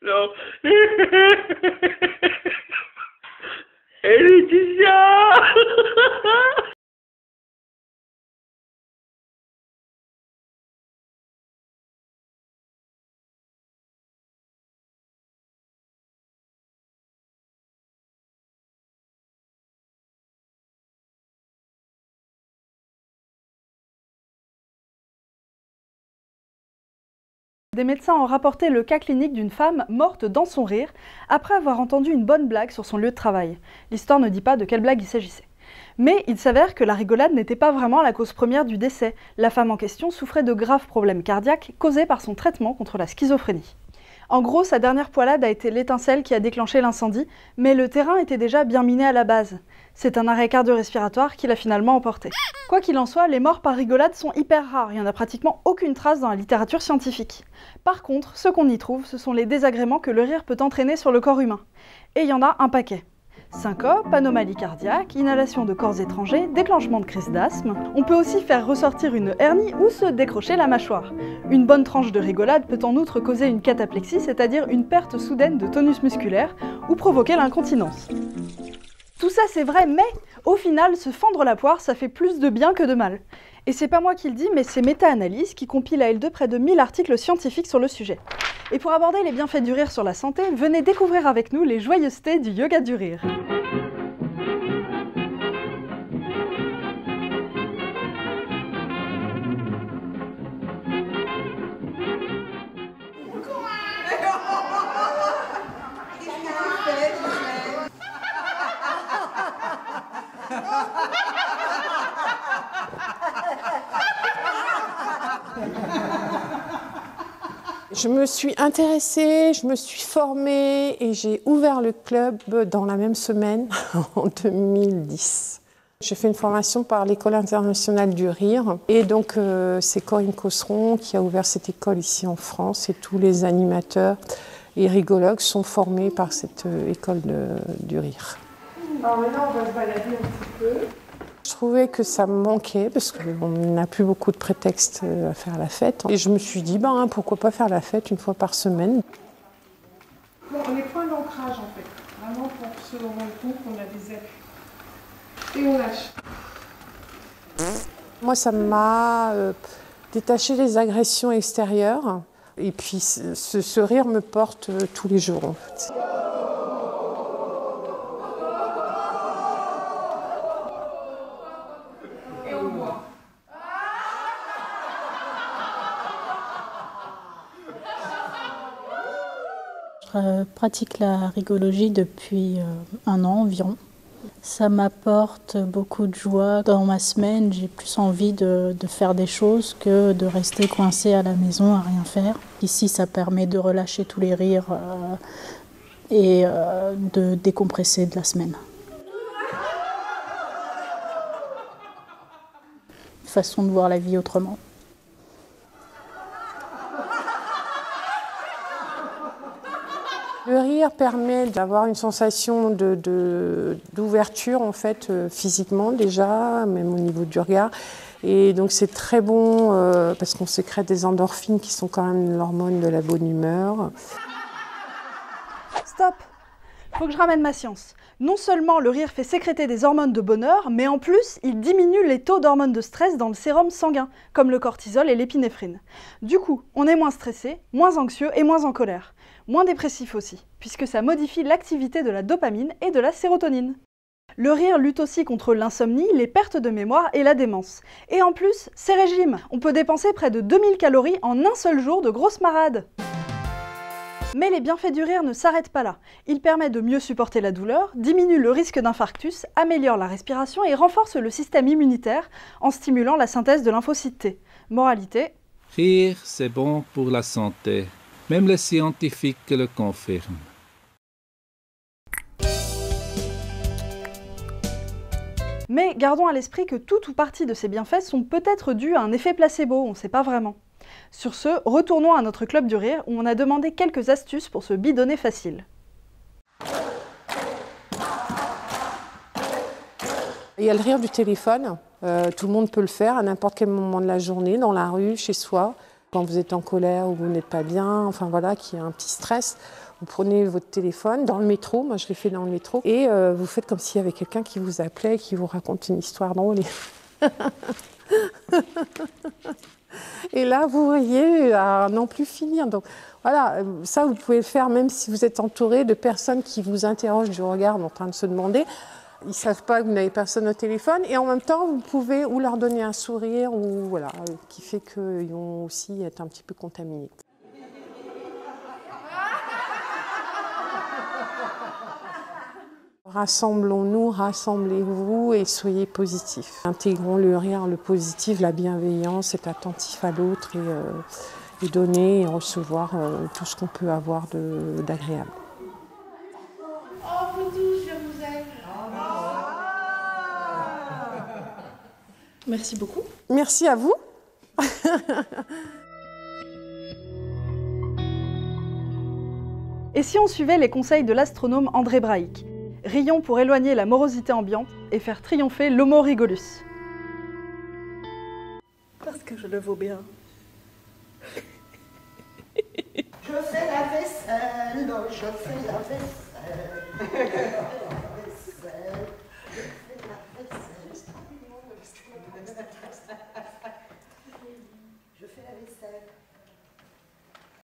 Non. Laetitia. Des médecins ont rapporté le cas clinique d'une femme morte dans son rire après avoir entendu une bonne blague sur son lieu de travail. L'histoire ne dit pas de quelle blague il s'agissait. Mais il s'avère que la rigolade n'était pas vraiment la cause première du décès. La femme en question souffrait de graves problèmes cardiaques causés par son traitement contre la schizophrénie. En gros, sa dernière poilade a été l'étincelle qui a déclenché l'incendie, mais le terrain était déjà bien miné à la base. C'est un arrêt cardio-respiratoire qui l'a finalement emporté. Quoi qu'il en soit, les morts par rigolade sont hyper rares, il n'y en a pratiquement aucune trace dans la littérature scientifique. Par contre, ce qu'on y trouve, ce sont les désagréments que le rire peut entraîner sur le corps humain. Et il y en a un paquet. Syncope, anomalie cardiaque, inhalation de corps étrangers, déclenchement de crise d'asthme. On peut aussi faire ressortir une hernie ou se décrocher la mâchoire. Une bonne tranche de rigolade peut en outre causer une cataplexie, c'est-à-dire une perte soudaine de tonus musculaire, ou provoquer l'incontinence. Tout ça c'est vrai, mais au final, se fendre la poire, ça fait plus de bien que de mal. Et c'est pas moi qui le dis, mais c'est Méta-Analyse qui compile à elle deux près de 1000 articles scientifiques sur le sujet. Et pour aborder les bienfaits du rire sur la santé, venez découvrir avec nous les joyeusetés du yoga du rire. Je me suis intéressée, je me suis formée et j'ai ouvert le club dans la même semaine, en 2010. J'ai fait une formation par l'École internationale du rire et donc c'est Corinne Cosseron qui a ouvert cette école ici en France et tous les animateurs et rigologues sont formés par cette école du rire. Alors maintenant on va se balader un petit peu. Je trouvais que ça me manquait parce qu'on n'a plus beaucoup de prétextes à faire la fête. Et je me suis dit, pourquoi pas faire la fête une fois par semaine. Bon, les points d'ancrage en fait, vraiment pour se rendre compte qu'on a des ailes. Et on lâche. Moi, ça m'a détaché des agressions extérieures. Et puis, ce rire me porte tous les jours en fait. Je pratique la rigologie depuis 1 an environ. Ça m'apporte beaucoup de joie. Dans ma semaine, j'ai plus envie de faire des choses que de rester coincée à la maison à rien faire. Ici, ça permet de relâcher tous les rires et de décompresser de la semaine. Une façon de voir la vie autrement. Le rire permet d'avoir une sensation d'ouverture en fait, physiquement déjà, même au niveau du regard. Et donc c'est très bon parce qu'on sécrète des endorphines qui sont quand même l'hormone de la bonne humeur. Stop! Faut que je ramène ma science. Non seulement le rire fait sécréter des hormones de bonheur, mais en plus, il diminue les taux d'hormones de stress dans le sérum sanguin, comme le cortisol et l'épinéphrine. Du coup, on est moins stressé, moins anxieux et moins en colère. Moins dépressif aussi, puisque ça modifie l'activité de la dopamine et de la sérotonine. Le rire lutte aussi contre l'insomnie, les pertes de mémoire et la démence. Et en plus, c'est régime. On peut dépenser près de 2000 calories en un seul jour de grosse marade. Mais les bienfaits du rire ne s'arrêtent pas là. Il permet de mieux supporter la douleur, diminue le risque d'infarctus, améliore la respiration et renforce le système immunitaire en stimulant la synthèse de lymphocytes T. Moralité: rire, c'est bon pour la santé. Même les scientifiques le confirment. Mais gardons à l'esprit que tout ou partie de ces bienfaits sont peut-être dus à un effet placebo, on ne sait pas vraiment. Sur ce, retournons à notre club du rire où on a demandé quelques astuces pour se bidonner facile. Il y a le rire du téléphone, tout le monde peut le faire à n'importe quel moment de la journée, dans la rue, chez soi. Quand vous êtes en colère ou vous n'êtes pas bien, enfin voilà, qu'il y a un petit stress, vous prenez votre téléphone dans le métro, moi je l'ai fait dans le métro, et vous faites comme s'il y avait quelqu'un qui vous appelait, qui vous raconte une histoire drôle. Et là, vous voyez, à n'en plus finir. Donc voilà, ça vous pouvez le faire même si vous êtes entouré de personnes qui vous interrogent du regard en train de se demander. Ils ne savent pas que vous n'avez personne au téléphone et en même temps, vous pouvez ou leur donner un sourire ou voilà, qui fait qu'ils vont aussi être un petit peu contaminés. Rassemblons-nous, rassemblez-vous et soyez positifs. Intégrons le rire, le positif, la bienveillance, être attentif à l'autre et donner et recevoir tout ce qu'on peut avoir d'agréable. Oh, vous tous, je vous aime. Merci beaucoup. Merci à vous. Et si on suivait les conseils de l'astronome André Braic? Rions pour éloigner la morosité ambiante et faire triompher l'homo rigolus. Parce que je le vaux bien. Je fais la vaisselle, je fais la vaisselle.